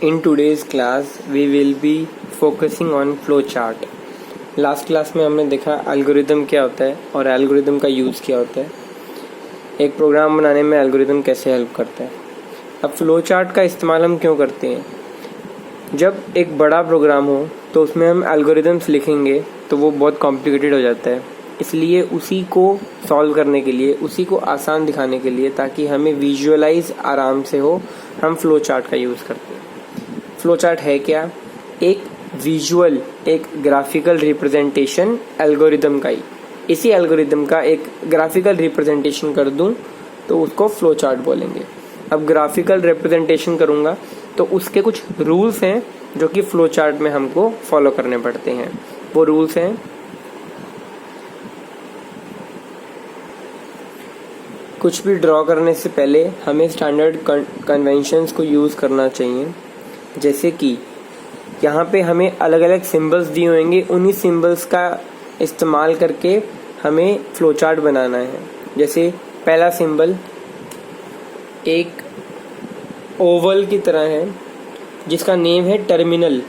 In today's class, we will be focusing on flow chart. Last class में हमने देखा algorithm क्या होता है और एल्गोरिदम का यूज़ क्या होता है, एक प्रोग्राम बनाने में एल्गोरिदम कैसे हेल्प करता है। अब फ्लो चार्ट का इस्तेमाल हम क्यों करते हैं? जब एक बड़ा प्रोग्राम हो तो उसमें हम एल्गोरिदम्स लिखेंगे तो वो बहुत कॉम्प्लिकेटेड हो जाता है, इसलिए उसी को सॉल्व करने के लिए, उसी को आसान दिखाने के लिए, ताकि हमें विजुअलाइज आराम से हो, हम फ्लो चार्ट का यूज़ करते हैं। फ्लो चार्ट है क्या? एक विजुअल, एक ग्राफिकल रिप्रेजेंटेशन एल्गोरिदम का ही। इसी एल्गोरिदम का एक ग्राफिकल रिप्रेजेंटेशन कर दूं तो उसको फ्लो चार्ट बोलेंगे। अब ग्राफिकल रिप्रेजेंटेशन करूंगा तो उसके कुछ रूल्स हैं जो कि फ्लो चार्ट में हमको फॉलो करने पड़ते हैं। वो रूल्स हैं, कुछ भी ड्रॉ करने से पहले हमें स्टैंडर्ड कन्वेंशंस को यूज़ करना चाहिए। जैसे कि यहाँ पे हमें अलग अलग सिंबल्स दिए होंगे, उन्हीं सिंबल्स का इस्तेमाल करके हमें फ्लो चार्ट बनाना है। जैसे पहला सिंबल एक ओवल की तरह है जिसका नेम है टर्मिनल।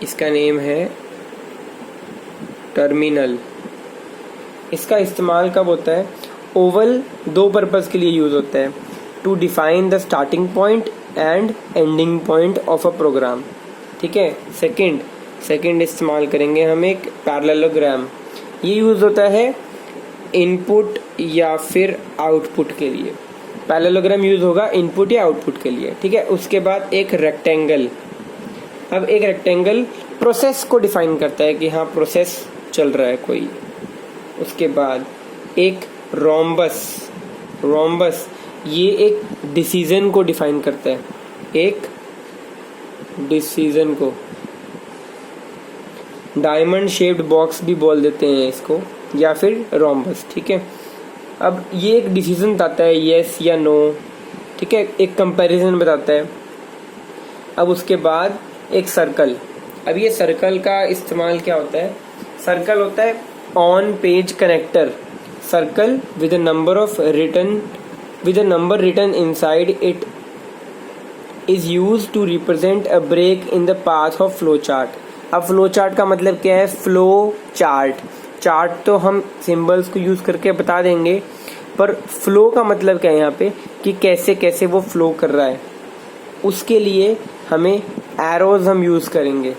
इसका नेम है टर्मिनल। इसका इस्तेमाल कब होता है? ओवल दो पर्पज़ के लिए यूज़ होता है, to define the starting point and ending point of a program. ठीक है। सेकंड इस्तेमाल करेंगे हम एक पैरेललोग्राम। ये यूज़ होता है इनपुट या फिर आउटपुट के लिए। पैरेललोग्राम यूज़ होगा इनपुट या आउटपुट के लिए। ठीक है। उसके बाद एक रेक्टेंगल। अब एक रेक्टेंगल प्रोसेस को डिफाइन करता है कि हाँ प्रोसेस चल रहा है कोई। उसके बाद एक रोम्बस ये एक डिसीजन को डिफाइन करता है, एक डिसीजन को। डायमंड शेप्ड बॉक्स भी बोल देते हैं इसको, या फिर रोम्बस। ठीक है। अब ये एक डिसीजन बताता है, यस या नो। ठीक है। एक कंपैरिजन बताता है। अब उसके बाद एक सर्कल। अब ये सर्कल का इस्तेमाल क्या होता है? सर्कल होता है on page connector. Circle with a number written inside it is used to represent a break in the path of flow chart. अब फ्लो चार्ट का मतलब क्या है? फ्लो चार्ट तो हम सिंबल्स को यूज करके बता देंगे, पर फ्लो का मतलब क्या है यहाँ पे कि कैसे कैसे वो फ्लो कर रहा है। उसके लिए हमें एरोज हम यूज करेंगे।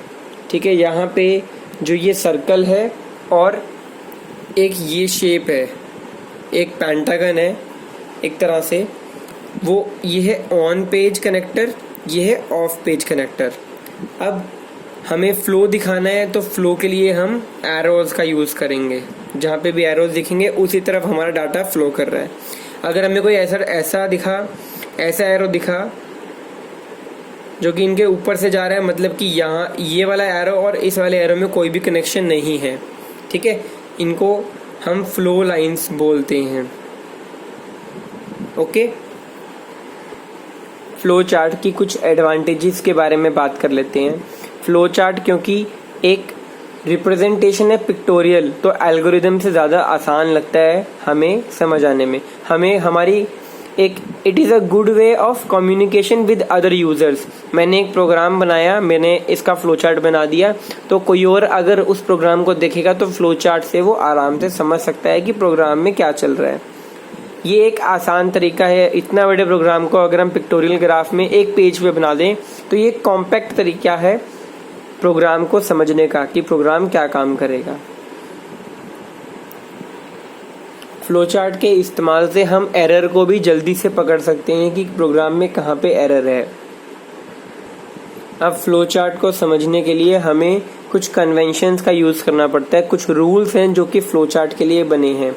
ठीक है। यहाँ पे जो ये सर्कल है और एक ये शेप है, एक पेंटागन है एक तरह से, वो ये है ऑन पेज कनेक्टर, ये है ऑफ पेज कनेक्टर। अब हमें फ्लो दिखाना है तो फ्लो के लिए हम एरोज का यूज़ करेंगे। जहाँ पे भी एरोज दिखेंगे उसी तरफ हमारा डाटा फ्लो कर रहा है। अगर हमें कोई ऐसा एरो दिखा जो कि इनके ऊपर से जा रहा है, मतलब कि यहाँ ये वाला एरो और इस वाले एरो में कोई भी कनेक्शन नहीं है। ठीक है। इनको हम फ्लो लाइंस बोलते हैं। ओके। फ्लो चार्ट की कुछ एडवांटेजेस के बारे में बात कर लेते हैं। फ्लो चार्ट क्योंकि एक रिप्रेजेंटेशन है पिक्टोरियल, तो एल्गोरिदम से ज़्यादा आसान लगता है हमें समझ आने में। हमें हमारी it is a good way of communication with other users. मैंने एक प्रोग्राम बनाया, मैंने इसका फ्लो चार्ट बना दिया, तो कोई और अगर उस प्रोग्राम को देखेगा तो फ्लो चार्ट से वो आराम से समझ सकता है कि प्रोग्राम में क्या चल रहा है। ये एक आसान तरीका है। इतना बड़े प्रोग्राम को अगर हम पिक्टोरियल ग्राफ में एक पेज पे बना दें तो ये कॉम्पैक्ट तरीका है प्रोग्राम को समझने का कि प्रोग्राम क्या काम करेगा। फ्लो चार्ट के इस्तेमाल से हम एरर को भी जल्दी से पकड़ सकते हैं कि प्रोग्राम में कहाँ पे एरर है। अब फ्लो चार्ट को समझने के लिए हमें कुछ कन्वेंशंस का यूज़ करना पड़ता है। कुछ रूल्स हैं जो कि फ्लो चार्ट के लिए बने हैं।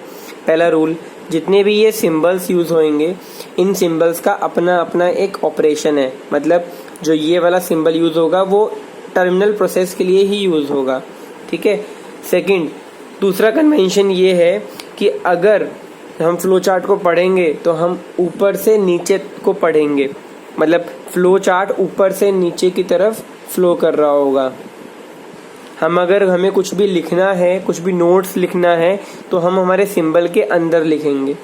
पहला रूल, जितने भी ये सिंबल्स यूज़ होंगे, इन सिंबल्स का अपना अपना एक ऑपरेशन है। मतलब जो ये वाला सिंबल यूज़ होगा वो टर्मिनल प्रोसेस के लिए ही यूज़ होगा। ठीक है। दूसरा कन्वेंशन ये है कि अगर हम फ्लो चार्ट को पढ़ेंगे तो हम ऊपर से नीचे को पढ़ेंगे। मतलब फ्लो चार्ट ऊपर से नीचे की तरफ फ्लो कर रहा होगा। अगर हमें कुछ भी लिखना है, कुछ भी नोट्स लिखना है, तो हम हमारे सिंबल के अंदर लिखेंगे।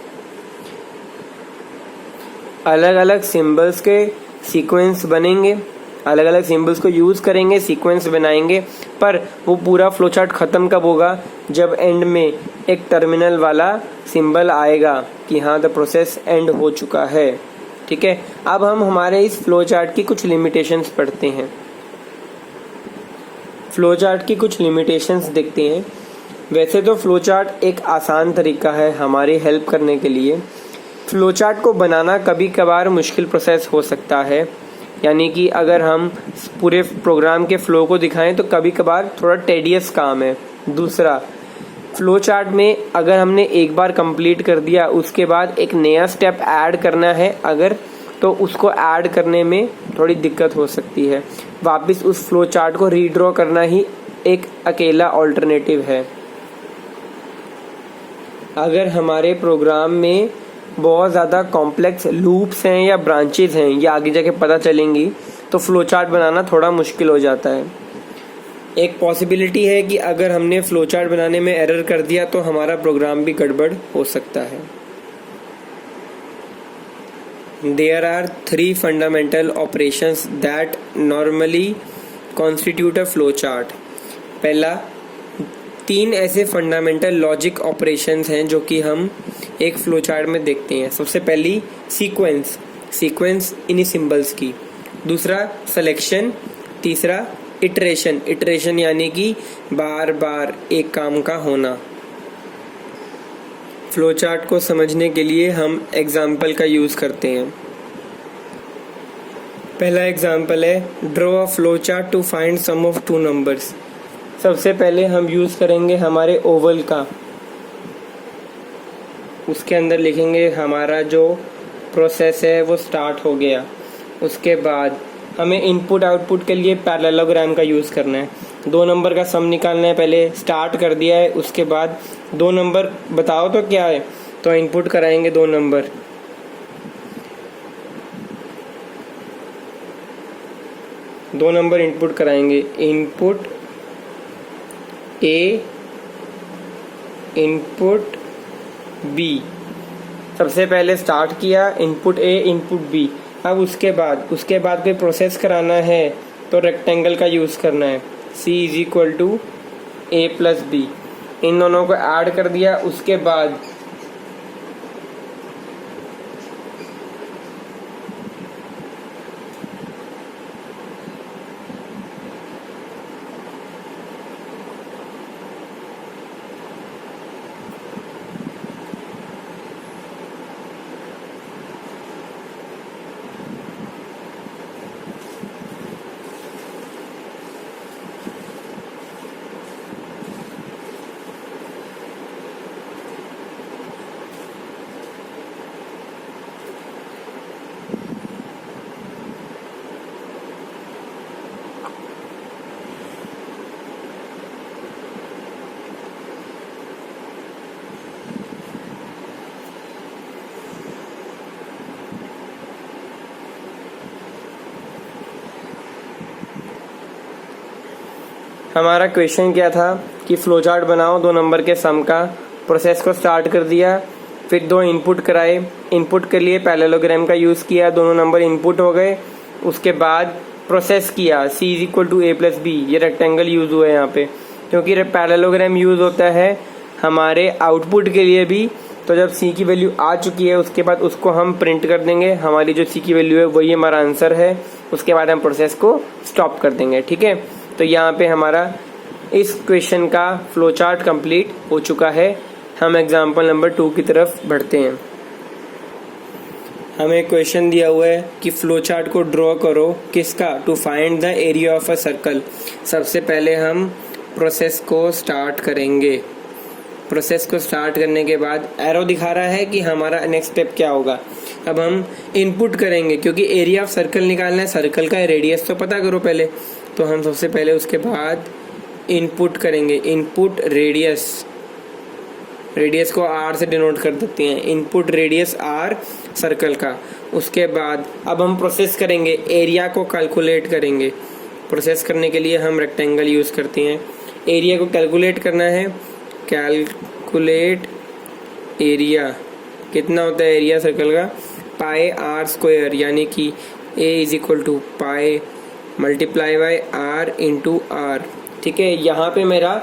अलग अलग सिंबल्स के सीक्वेंस बनेंगे अलग अलग सिंबल्स को यूज़ करेंगे, सीक्वेंस बनाएंगे, पर वो पूरा फ्लो चार्ट ख़त्म कब होगा? जब एंड में एक टर्मिनल वाला सिंबल आएगा कि हाँ द प्रोसेस एंड हो चुका है। ठीक है, अब हम हमारे इस फ्लो चार्ट की कुछ लिमिटेशंस पढ़ते हैं। फ्लो चार्ट की कुछ लिमिटेशंस देखते हैं। वैसे तो फ्लो चार्ट एक आसान तरीका है हमारी हेल्प करने के लिए। फ्लो चार्ट को बनाना कभी कभार मुश्किल प्रोसेस हो सकता है, यानी कि अगर हम पूरे प्रोग्राम के फ्लो को दिखाएं तो कभी कभार थोड़ा टेडियस काम है। दूसरा, फ्लो चार्ट में अगर हमने एक बार कंप्लीट कर दिया उसके बाद एक नया स्टेप ऐड करना है अगर, तो उसको ऐड करने में थोड़ी दिक्कत हो सकती है। वापस उस फ्लो चार्ट को रीड्रॉ करना ही एक अकेला ऑल्टरनेटिव है। अगर हमारे प्रोग्राम में बहुत ज़्यादा कॉम्प्लेक्स लूप्स हैं या ब्रांचेस हैं, ये आगे जाके पता चलेंगी, तो फ्लो चार्ट बनाना थोड़ा मुश्किल हो जाता है। एक पॉसिबिलिटी है कि अगर हमने फ्लो चार्ट बनाने में एरर कर दिया तो हमारा प्रोग्राम भी गड़बड़ हो सकता है। There are 3 fundamental operations that normally constitute a flow chart. पहला, 3 ऐसे फंडामेंटल लॉजिक ऑपरेशंस हैं जो कि हम एक फ्लो चार्ट में देखते हैं। सबसे पहली सीक्वेंस इन्हीं सिंबल्स की। दूसरा, सिलेक्शन। तीसरा, इटरेशन यानी कि बार बार एक काम का होना। फ्लो चार्ट को समझने के लिए हम एग्जाम्पल का यूज़ करते हैं। पहला एग्जाम्पल है, draw a flow chart to find sum of 2 numbers. सबसे पहले हम यूज़ करेंगे हमारे ओवल का। उसके अंदर लिखेंगे हमारा जो प्रोसेस है वो स्टार्ट हो गया। उसके बाद हमें इनपुट आउटपुट के लिए पैरेललोग्राम का यूज़ करना है। 2 नंबर का सम निकालना है। पहले स्टार्ट कर दिया है, उसके बाद 2 नंबर बताओ तो क्या है, तो इनपुट कराएंगे 2 नंबर। दो नंबर इनपुट कराएंगे, इनपुट ए, इनपुट बी। सबसे पहले स्टार्ट किया, इनपुट ए, इनपुट बी। अब उसके बाद कोई प्रोसेस कराना है तो रेक्टेंगल का यूज़ करना है। C is equal to A plus B. इन दोनों को ऐड कर दिया। उसके बाद हमारा क्वेश्चन क्या था कि फ्लो चार्ट बनाओ 2 नंबर के सम का। प्रोसेस को स्टार्ट कर दिया, फिर 2 इनपुट कराए। इनपुट के लिए पैरेललोग्राम का यूज़ किया, दोनों नंबर इनपुट हो गए। उसके बाद प्रोसेस किया, C is equal to A plus B. ये रेक्टेंगल यूज़ हुआ है यहाँ पे, क्योंकि पैरेललोग्राम यूज़ होता है हमारे आउटपुट के लिए भी। तो जब C की वैल्यू आ चुकी है उसके बाद उसको हम प्रिंट कर देंगे। हमारी जो C की वैल्यू है वही हमारा आंसर है। उसके बाद हम प्रोसेस को स्टॉप कर देंगे। ठीक है, तो यहाँ पे हमारा इस क्वेश्चन का फ्लो चार्ट कंप्लीट हो चुका है। हम एग्जाम्पल नंबर 2 की तरफ बढ़ते हैं। हमें क्वेश्चन दिया हुआ है कि फ्लो चार्ट को ड्रॉ करो किसका, to find the area of a circle. सबसे पहले हम प्रोसेस को स्टार्ट करेंगे। प्रोसेस को स्टार्ट करने के बाद एरो दिखा रहा है कि हमारा नेक्स्ट स्टेप क्या होगा। अब हम इनपुट करेंगे, क्योंकि एरिया ऑफ सर्कल निकालना है। सर्कल का रेडियस तो पता करो पहले, तो हम सबसे पहले उसके बाद इनपुट करेंगे। इनपुट रेडियस को R से डिनोट कर देते हैं। इनपुट रेडियस R सर्कल का। उसके बाद अब हम प्रोसेस करेंगे, एरिया को कैलकुलेट करेंगे। प्रोसेस करने के लिए हम रेक्टेंगल यूज़ करते हैं। एरिया को कैलकुलेट करना है, कैलकुलेट एरिया। कितना होता है एरिया सर्कल का, पाई R स्क्वायर, यानी कि A is equal to pi multiply by r into r. ठीक है, यहाँ पे मेरा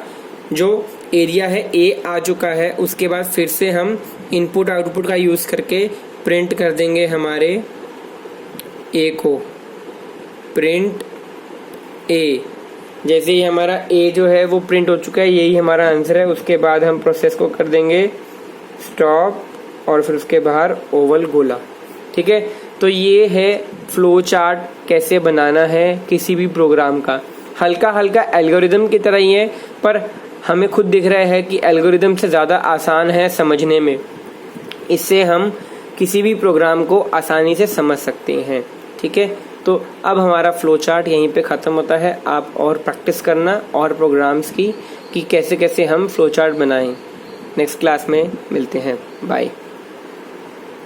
जो एरिया है ए आ चुका है। उसके बाद फिर से हम इनपुट आउटपुट का यूज़ करके प्रिंट कर देंगे हमारे ए को, प्रिंट ए। जैसे ही हमारा ए जो है वो प्रिंट हो चुका है, यही हमारा आंसर है। उसके बाद हम प्रोसेस को कर देंगे स्टॉप और फिर उसके बाहर ओवल गोला। ठीक है, तो ये है फ्लो चार्ट कैसे बनाना है किसी भी प्रोग्राम का। हल्का हल्का एल्गोरिदम की तरह ही है, पर हमें खुद दिख रहा है कि एल्गोरिदम से ज़्यादा आसान है समझने में। इससे हम किसी भी प्रोग्राम को आसानी से समझ सकते हैं। ठीक है, तो अब हमारा फ्लो चार्ट यहीं पे ख़त्म होता है। आप और प्रैक्टिस करना और प्रोग्राम्स की कि कैसे कैसे हम फ्लो चार्ट बनाएं। नेक्स्ट क्लास में मिलते हैं, बाय।